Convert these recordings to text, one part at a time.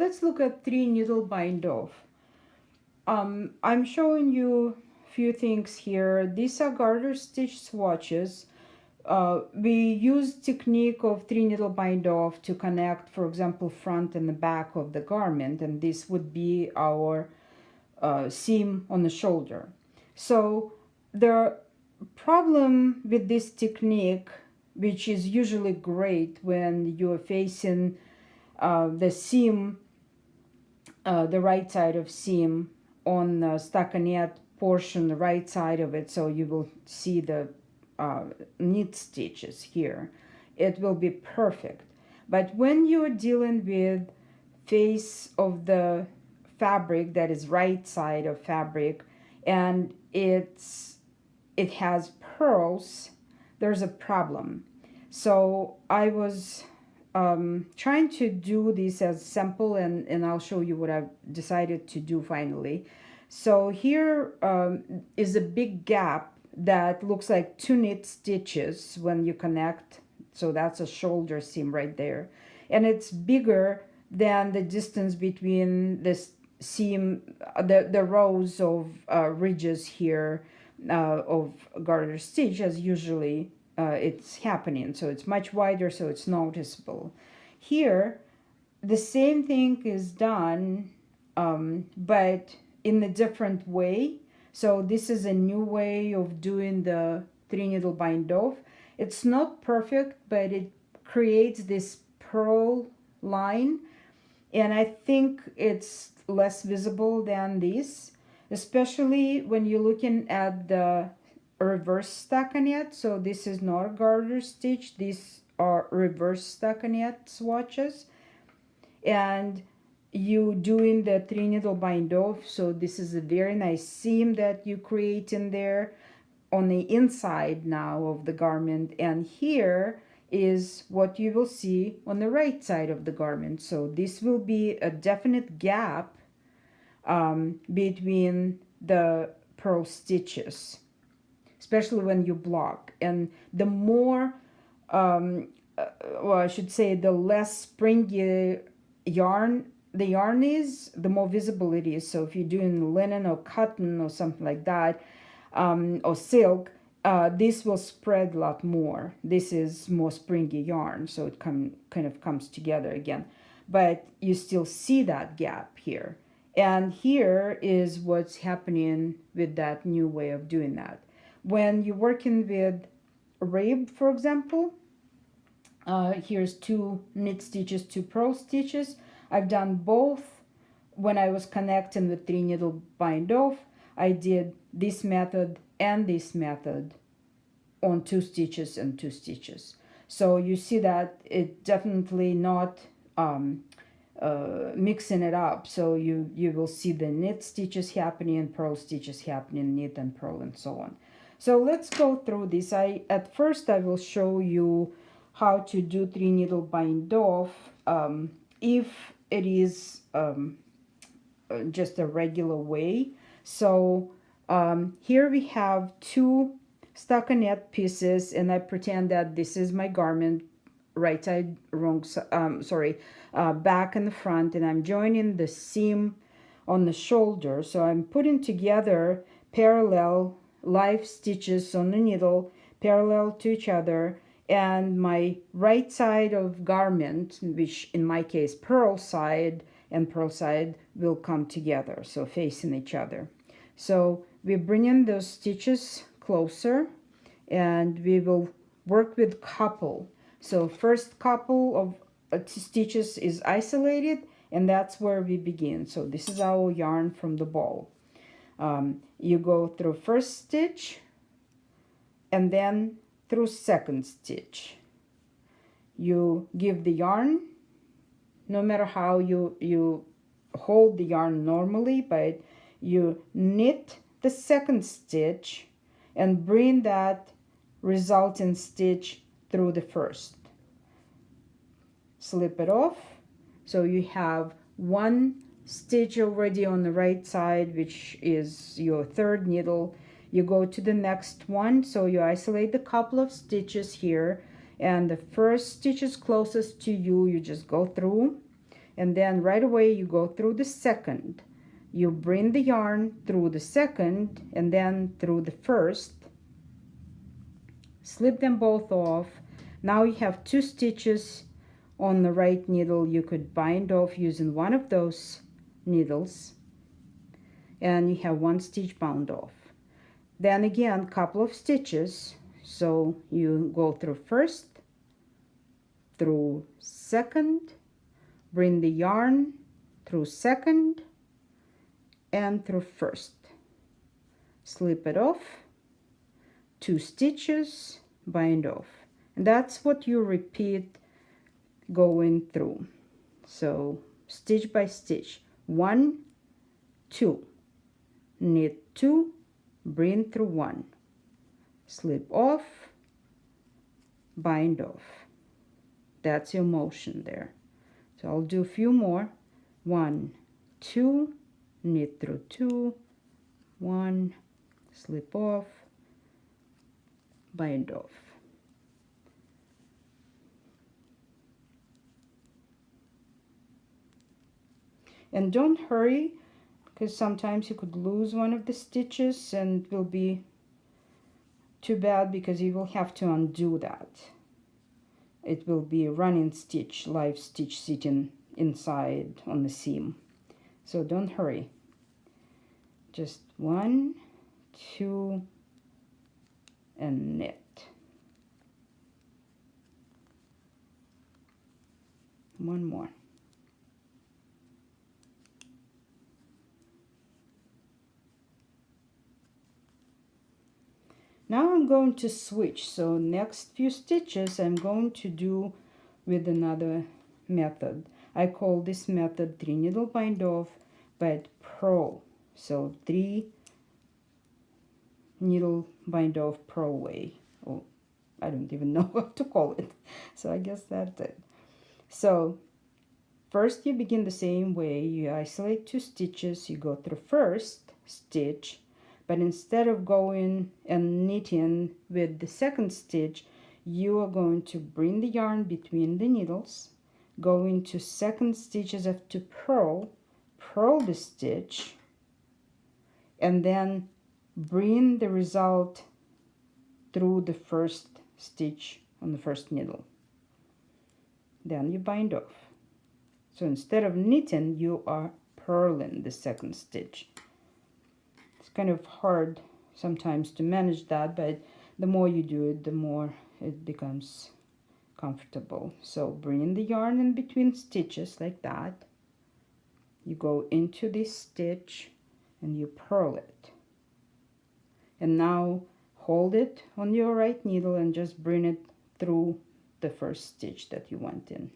let's look at 3-needle bind off. I'm showing you a few things here. These are garter stitch swatches. We use technique of 3-needle bind off to connect, for example, front and the back of the garment, and this would be our seam on the shoulder. So the problem with this technique, which is usually great when you're facing the seam, the right side of seam on the stockinette portion, the right side of it, so you will see the knit stitches here. It will be perfect. But when you're dealing with face of the fabric, that is right side of fabric, and it has purls, there's a problem. So I was trying to do this as simple, and I'll show you what I've decided to do finally. So here is a big gap that looks like 2 knit stitches when you connect. So that's a shoulder seam right there. And it's bigger than the distance between this seam, the rows of ridges here of garter stitch, as usually it's happening. So it's much wider, so it's noticeable. Here, the same thing is done, but in a different way. So this is a new way of doing the 3-needle bind off. It's not perfect, but it creates this purl line, and I think it's less visible than this, especially when you're looking at the reverse stockinette. So this is not a garter stitch, these are reverse stockinette swatches, and you doing the 3-needle bind off. So this is a very nice seam that you create in there on the inside now of the garment, and here is what you will see on the right side of the garment. So this will be a definite gap between the purl stitches, especially when you block. And the more well, I should say, the less springy yarn the yarn is, the more visible it is. So if you're doing linen or cotton or something like that, or silk, this will spread a lot more. This is more springy yarn, so it kind of comes together again. But you still see that gap here. And here is what's happening with that new way of doing that. When you're working with rib, for example, here's 2 knit stitches, 2 purl stitches. I've done both. When I was connecting the 3-needle bind off, I did this method and this method on 2 stitches and 2 stitches. So you see that it definitely not mixing it up. So you will see the knit stitches happening and purl stitches happening, knit and purl, and so on. So let's go through this. At first I will show you how to do 3-needle bind off if it is just a regular way. So here we have 2 stockinette pieces, and I pretend that this is my garment, right side, wrong back and the front, and I'm joining the seam on the shoulder. So I'm putting together parallel live stitches on the needle, parallel to each other, and my right side of garment, which in my case purl side and purl side, will come together, so facing each other. So we're bringing those stitches closer, and we will work with couple. So first couple of stitches is isolated, and that's where we begin. So this is our yarn from the ball. You go through first stitch and then through second stitch. You give the yarn, no matter how you hold the yarn normally, but you knit the second stitch and bring that resulting stitch through the first. Slip it off, so you have 1 stitch already on the right side, which is your 3rd needle. You go to the next one, so you isolate the couple of stitches here, and the first stitch is closest to you, you just go through, and then right away you go through the second. You bring the yarn through the second and then through the first, slip them both off. Now you have 2 stitches on the right needle. You could bind off using one of those needles, and you have 1 stitch bound off. Then again, couple of stitches, so you go through first, through second, bring the yarn through second and through first, slip it off, 2 stitches, bind off, and that's what you repeat going through. So stitch by stitch, 1, 2, knit 2, bring through 1, slip off, bind off. That's your motion there. So I'll do a few more. 1, 2, knit through 2, 1, slip off, bind off. And don't hurry, because sometimes you could lose one of the stitches and it will be too bad, because you will have to undo that. It will be a running stitch, live stitch sitting inside on the seam. So don't hurry. Just 1, 2, and knit. One more. Now I'm going to switch. So next few stitches I'm going to do with another method. I call this method 3 needle bind off, but purl. So 3 needle bind off purl way. Oh, I don't even know what to call it. So I guess that's it. So first you begin the same way. You isolate 2 stitches. You go through first stitch, but instead of going and knitting with the second stitch, you are going to bring the yarn between the needles, go into second stitch as if to purl the stitch, and then bring the result through the first stitch on the first needle. Then you bind off. So instead of knitting, you are purling the second stitch. It's kind of hard sometimes to manage that, but the more you do it, the more it becomes comfortable. So bring the yarn in between stitches like that. You go into this stitch and you purl it. And now hold it on your right needle and just bring it through the first stitch that you went in.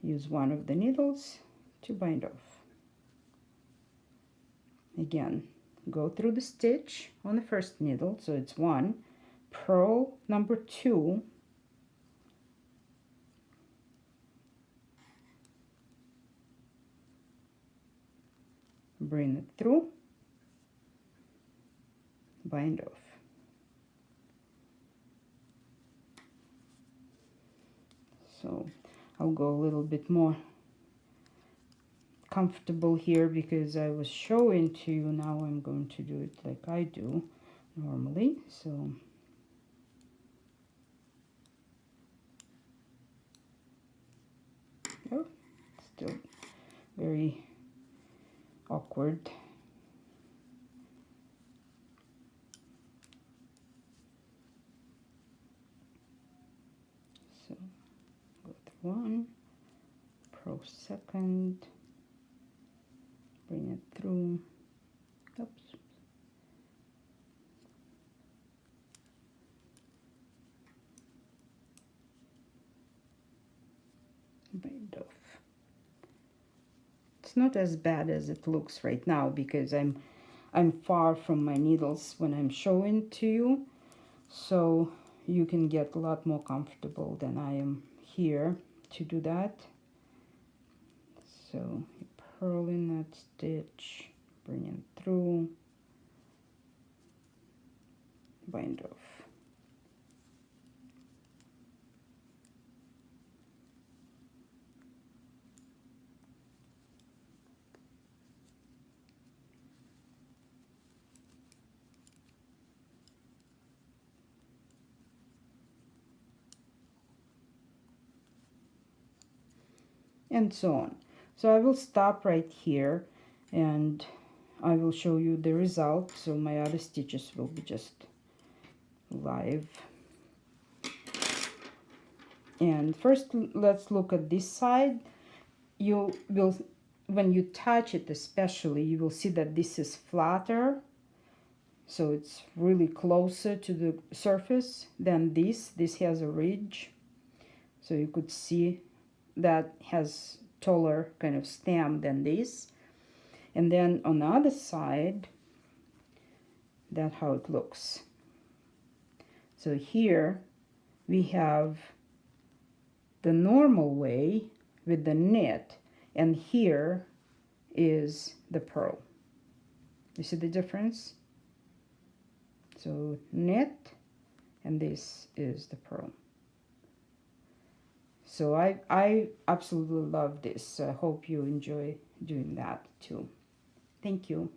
Use one of the needles to bind off. Again, go through the stitch on the first needle, so it's 1, purl number 2, bring it through, bind off. So I'll go a little bit more comfortable here because I was showing to you. Now I'm going to do it like I do normally. So oh, still very awkward. So go through 1, purl second, bring it through, oops, bind off. It's not as bad as it looks right now because I'm far from my needles when I'm showing to you, so you can get a lot more comfortable than I am here to do that. So you purl in that stitch, bring it through, bind off. and so on. So I will stop right here and I will show you the result. So my other stitches will be just live. And first let's look at this side. You will, when you touch it especially, you will see that this is flatter. So it's really closer to the surface than this. This has a ridge. So you could see that has taller kind of stem than this. And then on the other side, that's how it looks. So here we have the normal way with the knit, and here is the purl. You see the difference? So knit, and this is the purl. So I absolutely love this. I hope you enjoy doing that too. Thank you.